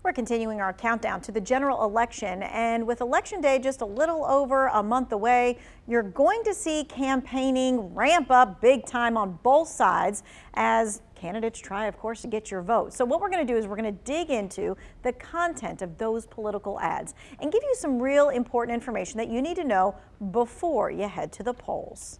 We're continuing our countdown to the general election, and with Election Day just a little over a month away, you're going to see campaigning ramp up big time on both sides as candidates try, of course, to get your vote. So what we're going to do is we're going to dig into the content of those political ads and give you some real important information that you need to know before you head to the polls.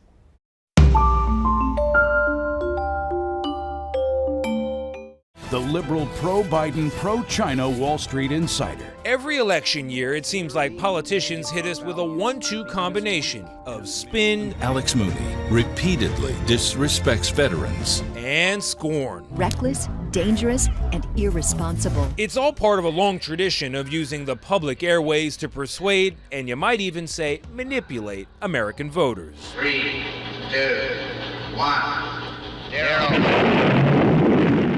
The liberal pro-Biden, pro-China Wall Street insider. Every election year, it seems like politicians hit us with a 1-2 combination of spin. Alex Mooney repeatedly disrespects veterans. And scorn. Reckless, dangerous, and irresponsible. It's all part of a long tradition of using the public airways to persuade, and you might even say manipulate, American voters. 3, 2, 1, 0.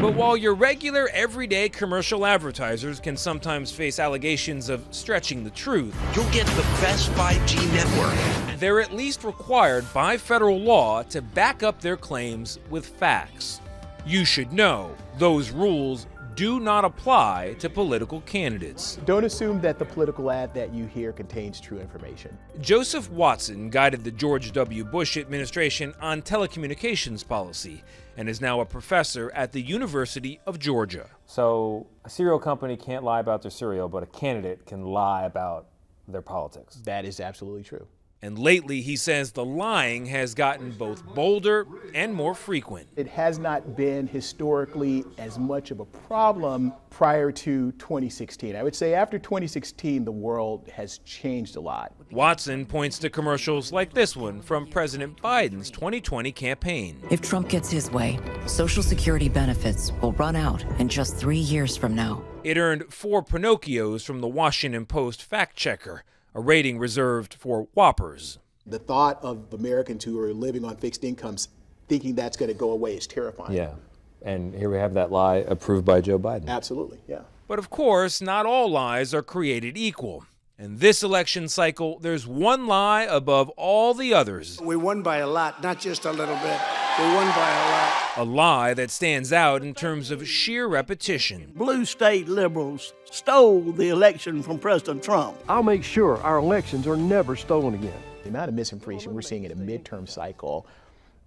But while your regular, everyday commercial advertisers can sometimes face allegations of stretching the truth, you'll get the best 5G network. They're at least required by federal law to back up their claims with facts. You should know those rules do not apply to political candidates. Don't assume that the political ad that you hear contains true information. Joseph Watson guided the George W. Bush administration on telecommunications policy and is now a professor at the University of Georgia. So a cereal company can't lie about their cereal, but a candidate can lie about their politics. That is absolutely true. And lately, he says the lying has gotten both bolder and more frequent. It has not been historically as much of a problem prior to 2016. I would say after 2016, the world has changed a lot. Watson points to commercials like this one from President Biden's 2020 campaign. If Trump gets his way, Social Security benefits will run out in just 3 years from now. It earned 4 Pinocchios from the Washington Post fact checker, a rating reserved for whoppers. The thought of Americans who are living on fixed incomes thinking that's going to go away is terrifying. Yeah, and here we have that lie approved by Joe Biden. Absolutely, yeah. But of course, not all lies are created equal. In this election cycle, there's one lie above all the others. We won by a lot, not just a little bit. We won by a lot. A lie that stands out in terms of sheer repetition. Blue state liberals stole the election from President Trump. I'll make sure our elections are never stolen again. The amount of misinformation we're seeing in a midterm cycle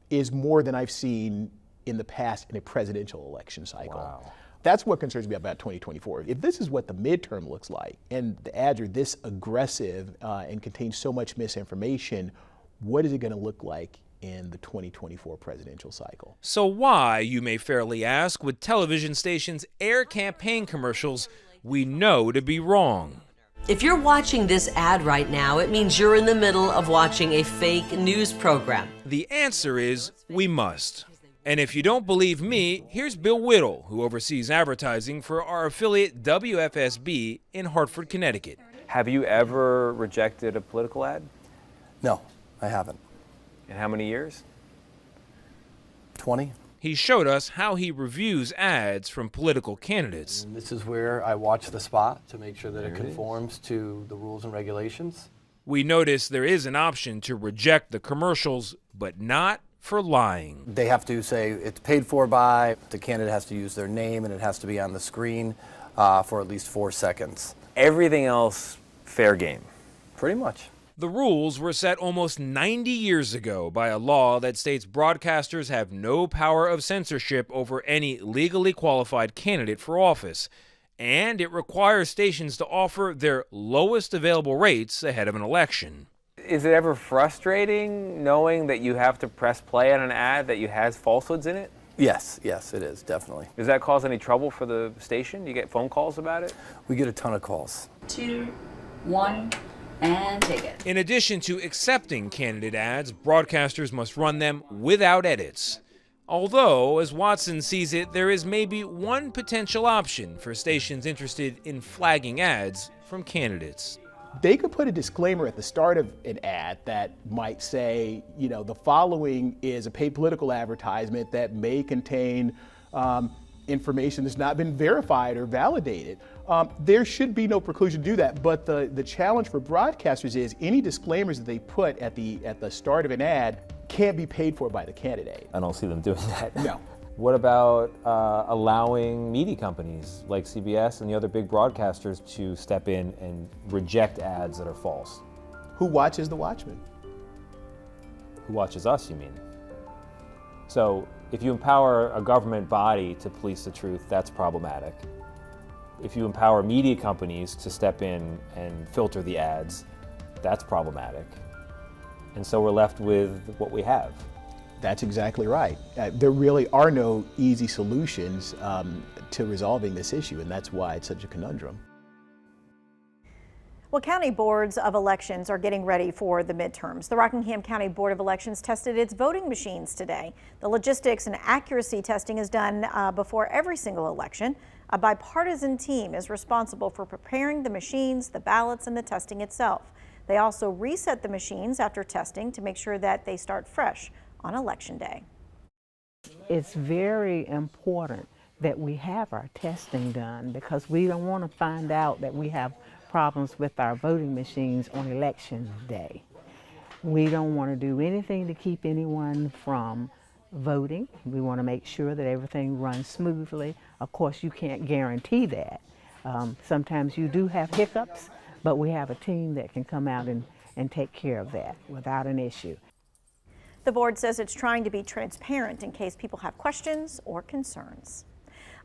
is more than I've seen in the past in a presidential election cycle. Wow. That's what concerns me about 2024. If this is what the midterm looks like, and the ads are this aggressive and contain so much misinformation, what is it going to look like in the 2024 presidential cycle? So why, you may fairly ask, would television stations air campaign commercials we know to be wrong? If you're watching this ad right now, it means you're in the middle of watching a fake news program. The answer is we must. And if you don't believe me, here's Bill Whittle, who oversees advertising for our affiliate WFSB in Hartford, Connecticut. Have you ever rejected a political ad? No, I haven't. In how many years? 20. He showed us how he reviews ads from political candidates. And this is where I watch the spot to make sure that it conforms to the rules and regulations. We notice there is an option to reject the commercials, but not for lying. They have to say it's paid for by, the candidate has to use their name, and it has to be on the screen for at least 4 seconds. Everything else, fair game. Pretty much. The rules were set almost 90 years ago by a law that states broadcasters have no power of censorship over any legally qualified candidate for office, and it requires stations to offer their lowest available rates ahead of an election. Is it ever frustrating knowing that you have to press play on an ad that has falsehoods in it? Yes, it is, definitely. Does that cause any trouble for the station? You get phone calls about it? We get a ton of calls. 2, 1, and take it. In addition to accepting candidate ads, broadcasters must run them without edits. Although, as Watson sees it, there is maybe one potential option for stations interested in flagging ads from candidates. They could put a disclaimer at the start of an ad that might say, the following is a paid political advertisement that may contain information that's not been verified or validated. There should be no preclusion to do that, but the challenge for broadcasters is any disclaimers that they put at the start of an ad can't be paid for by the candidate. I don't see them doing that. No. What about allowing media companies like CBS and the other big broadcasters to step in and reject ads that are false? Who watches the Watchmen? Who watches us, you mean? So if you empower a government body to police the truth, that's problematic. If you empower media companies to step in and filter the ads, that's problematic. And so we're left with what we have. That's exactly right. There really are no easy solutions to resolving this issue, and that's why it's such a conundrum. Well, county boards of elections are getting ready for the midterms. The Rockingham County Board of Elections tested its voting machines today. The logistics and accuracy testing is done before every single election. A bipartisan team is responsible for preparing the machines, the ballots, and the testing itself. They also reset the machines after testing to make sure that they start fresh on Election Day. It's very important that we have our testing done because we don't want to find out that we have problems with our voting machines on Election Day. We don't want to do anything to keep anyone from voting. We want to make sure that everything runs smoothly. Of course, you can't guarantee that. Sometimes you do have hiccups, but we have a team that can come out and take care of that without an issue. The board says it's trying to be transparent in case people have questions or concerns.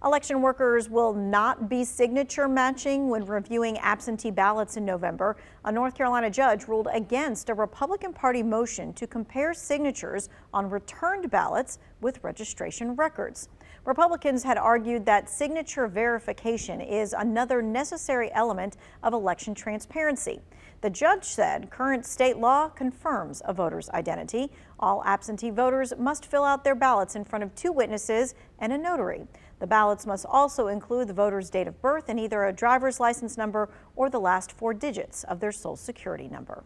Election workers will not be signature matching when reviewing absentee ballots in November. A North Carolina judge ruled against a Republican Party motion to compare signatures on returned ballots with registration records. Republicans had argued that signature verification is another necessary element of election transparency. The judge said current state law confirms a voter's identity. All absentee voters must fill out their ballots in front of 2 witnesses and a notary. The ballots must also include the voter's date of birth and either a driver's license number or the last 4 digits of their Social Security number.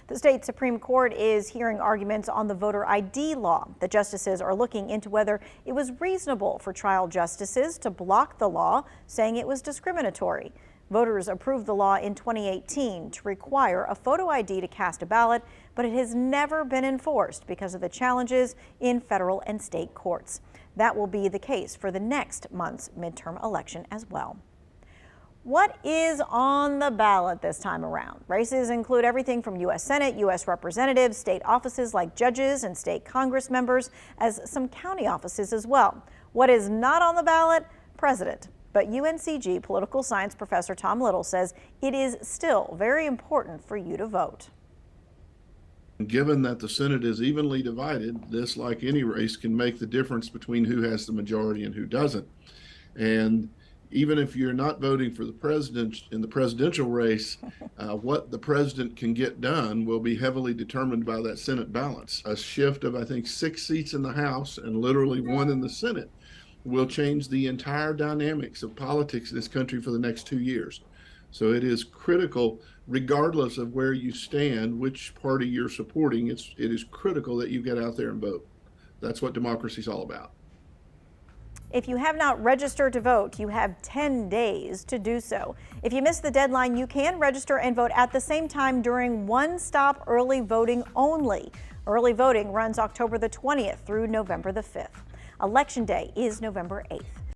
The state Supreme Court is hearing arguments on the voter ID law. The justices are looking into whether it was reasonable for trial justices to block the law, saying it was discriminatory. Voters approved the law in 2018 to require a photo ID to cast a ballot, but it has never been enforced because of the challenges in federal and state courts. That will be the case for the next month's midterm election as well. What is on the ballot this time around? Races include everything from U.S. Senate, U.S. Representatives, state offices like judges and state Congress members, as some county offices as well. What is not on the ballot? President. But UNCG political science professor Tom Little says it is still very important for you to vote. Given that the Senate is evenly divided, this, like any race, can make the difference between who has the majority and who doesn't. And even if you're not voting for the president in the presidential race, what the president can get done will be heavily determined by that Senate balance. A shift of, I think, 6 seats in the House and literally 1 in the Senate will change the entire dynamics of politics in this country for the next 2 years. So it is critical, regardless of where you stand, which party you're supporting, it is critical that you get out there and vote. That's what democracy is all about. If you have not registered to vote, you have 10 days to do so. If you miss the deadline, you can register and vote at the same time during one-stop early voting only. Early voting runs October the 20th through November the 5th. Election Day is November 8th.